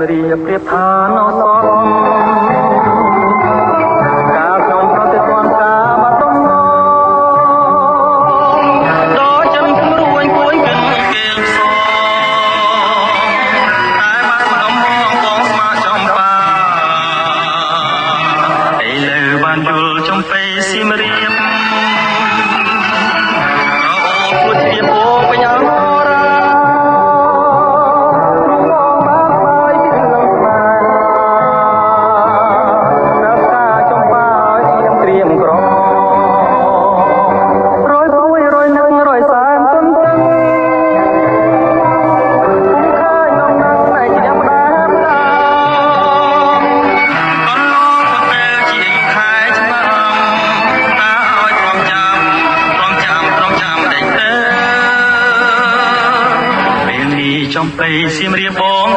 មរៀបប្រៀបថានៅសតកាលខ្ញុំប្រតិទ័នការបាត់ដំណដល់ចិនគំរួញគួយគិនគេលសតែបានអំមកបងស្មាចំបាឥឡូវបានយល់ចំពេសៀមរៀបអូពុទ្ធជាពោបញ្ញាចំបៃសៀមរាបបង